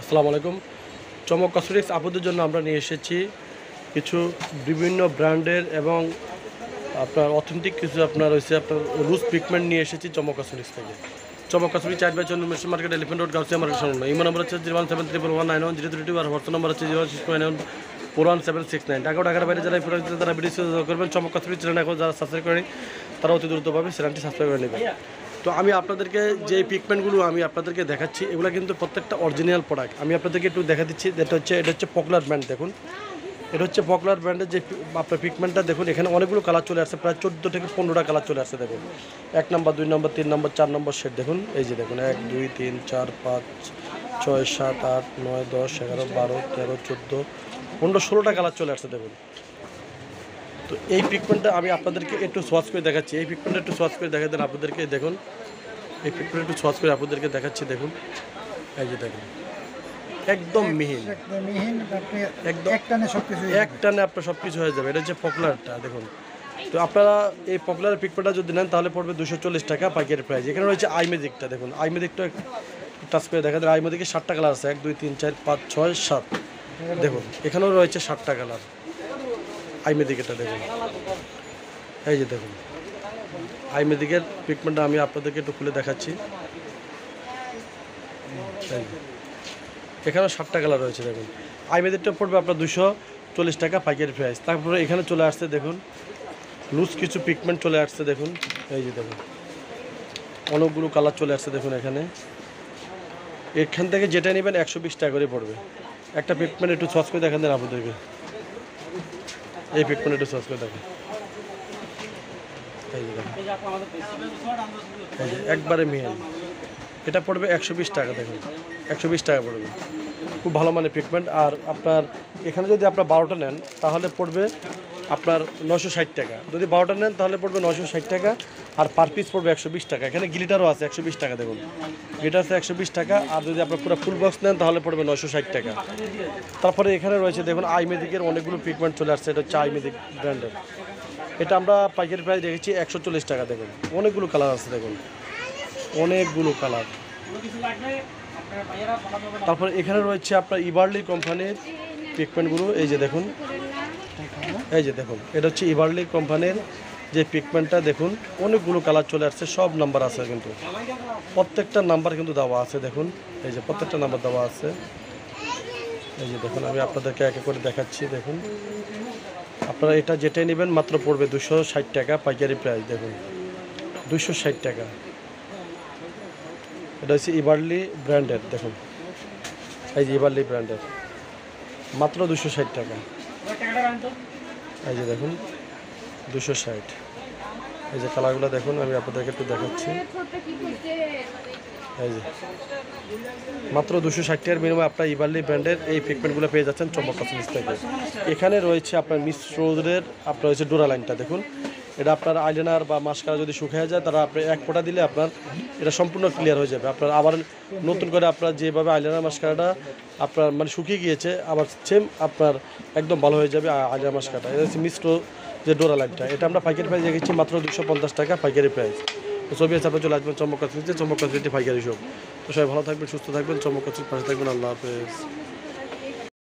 আসসালামু আলাইকুম। চমক কসমেটিক্স আপুদের জন্য আমরা নিয়ে এসেছি কিছু বিভিন্ন ব্র্যান্ডের এবং আপনার অথেন্টিক কিছু আপনার রুজ পিগমেন্ট নিয়ে এসেছি চমক কসমেটিক্স থেকে। চমক cosmetics 4/4 machine market, elephant road, Gausia market সামনে। ইমো নম্বর হচ্ছে 01731910332 আর হোয়াটসঅ্যাপ নম্বর হচ্ছে 069941769। ঢাকার বাইরে যারা তারা ভিডিও করবেন। চমক কসমেটিক্স চ্যানেল এখন যারা সাবস্ক্রাইব করেনি তারা অতি দ্রুতভাবে চ্যানেলটি সাবস্ক্রাইব করে নেবেন। তো আমি আপনাদেরকে যে পিগমেন্টগুলো আমি আপনাদেরকে দেখাচ্ছি এগুলো কিন্তু প্রত্যেকটা অরিজিনাল প্রোডাক্ট। আমি আপনাদেরকে একটু দেখা দিচ্ছি। এটা হচ্ছে পপুলার ব্র্যান্ড। দেখুন, এটা হচ্ছে পপুলার ব্র্যান্ডের যে আপনার পিগমেন্টটা দেখুন। এখানে অনেকগুলো কালার চলে আসছে, প্রায় 14 থেকে 15টা কালার চলে আসছে। দেখুন 1 নম্বর, 2 নম্বর, 3 নম্বর, 4 নম্বর শেড দেখুন। এই যে দেখুন 1 2 3 4 5 6 7 8 9 10 11 12 13 14 15 16টা কালার চলে আসছে দেখুন। তো এই পিগমেন্টটা আমি আপনাদেরকে একটু সোয়াচ করে দেখাচ্ছি। এই পিগমেন্টটা একটু সোয়াচ করে দেখা দেন আপনাদেরকে। দেখুন এই পিগমেন্ট একটু সোয়াচ করে আপনাদেরকে দেখাচ্ছি। দেখুন এই যে দেখুন একদম মিহিন, একদম এক টানে আপনার সব কিছু হয়ে যাবে। এটা হচ্ছে পপুলারটা দেখুন। তো আপনারা এই পপুলার পিগমেন্টটা যদি নেন তাহলে পড়বে 240 টাকা পাইকারি প্রাইস। এখানে রয়েছে আইমেজিকটা দেখুন। আইমেজিকটা টাচ করে দেখা যায়। আইমেজিকে 7টা কালার আছে, 1 2 3 4 5 6 7 দেখুন। এখানেও রয়েছে 7টা কালার আইমেজিকটা দেখুন। এই যে দেখুন আইমেজিকের পিগমেন্টটা আমি আপনাদেরকে একটু খুলে দেখাচ্ছি। এখানে 7টা কালার রয়েছে দেখুন। আইমেজিকটা পড়বে আপনার 240 টাকা পাইকারি প্রাইস। তারপরে এখানে চলে আসছে দেখুন লুজ কিছু পিগমেন্ট চলে আসছে দেখুন। এই যে দেখুন অনেকগুলো কালার চলে আসছে দেখুন। এখান থেকে যেটা নেবেন 120 টাকা করে পড়বে। একটা পিগমেন্ট একটু সস করে দেখান দেন আপনাদেরকে। এই পিগমেন্ট একটু সস করে দেখেন। এই যে দেখুন একবারে মিহিন। এটা পড়বে 120 টাকা দেখুন। 120 টাকা পড়বে, খুব ভালো মানের পিগমেন্ট। আর আপনার এখানে যদি আপনার 12টা নেন তাহলে পড়বে আপনার 960 টাকা। যদি 12টা নেন তাহলে পড়বে 960 টাকা। আর পার পিস পড়বে 120 টাকা। এখানে গ্লিটারও আছে 120 টাকা দেখুন। গ্লিটার আছে 120 টাকা। আর যদি আপনার পুরো ফুল বক্স নেন তাহলে পড়বে 960 টাকা। তারপরে এখানে রয়েছে দেখুন আইমেজিকের অনেকগুলো পিগমেন্ট চলে আসছে। এটা হচ্ছে আইমেজিক ব্র্যান্ডের। এটা আমরা পাইকারি প্রাইস রেখেছি 140 টাকা দেখুন। অনেকগুলো কালার আছে দেখুন, অনেকগুলো কালার। তারপর এখানে রয়েছে আপনার ইভারলি কোম্পানির পিগমেন্টগুলো। এই যে দেখুন, এই যে দেখুন এটা হচ্ছে ইভারলি কোম্পানির যে পিগমেন্টটা দেখুন। অনেকগুলো কালার চলে আসছে, সব নাম্বার আছে কিন্তু প্রত্যেকটা নাম্বার কিন্তু দেওয়া আছে দেখুন। এই যে প্রত্যেকটা নাম্বার দেওয়া আছে। এই যে দেখুন আমি আপনাদেরকে এক এক করে দেখাচ্ছি। দেখুন আপনারা এটা যেটাই নেবেন মাত্র পড়বে 260 টাকা পাইকারি প্রাইস দেখুন। 260 টাকা। এটা হচ্ছে ইভারলি ব্র্যান্ডের দেখুন। এই যে ইভারলি ব্র্যান্ডের মাত্র 260 টাকা। এই যে দেখুন 260। এই যে কালারগুলো দেখুন আমি আপনাদেরকে একটু দেখাচ্ছি। এই যে মাত্র 260 টাকার বিনিময়ে আপনার ইভারলি ব্র্যান্ডের এই পিগমেন্টগুলো পেয়ে যাচ্ছেন চমক কসমেটিক্স থেকে। এখানে রয়েছে আপনার মিস রোজের আপনার হচ্ছে ডোরা লাইনটা দেখুন। এটা আপনার আইলাইনার বা মাস্কারা যদি শুকিয়ে যায় তারা আপনি এক ফোঁটা দিলে আপনার এটা সম্পূর্ণ ক্লিয়ার হয়ে যাবে। আপনার আবার নতুন করে আপনার যেভাবে আইলাইনার মাস্কারাটা আপনার মানে শুকিয়ে গিয়েছে আবার সেম আপনার একদম ভালো হয়ে যাবে আইলাইনার মাস্কারাটা। এটা হচ্ছে মিশ্র যে ডোরা লাইনটা। এটা আমরা পাইকারি প্রাইস রেখেছি মাত্র 250 টাকা পাইকারি প্রাইস। তো ছবি আছে আপনার চলে আসবেন চমক কসমেটিক্সে। চমক কসমেটিক্স পাইকারি সব। তো সবাই ভালো থাকবেন, সুস্থ থাকবেন, চমক কসমেটিক্স পাশে থাকবেন। আল্লাহ হাফেজ।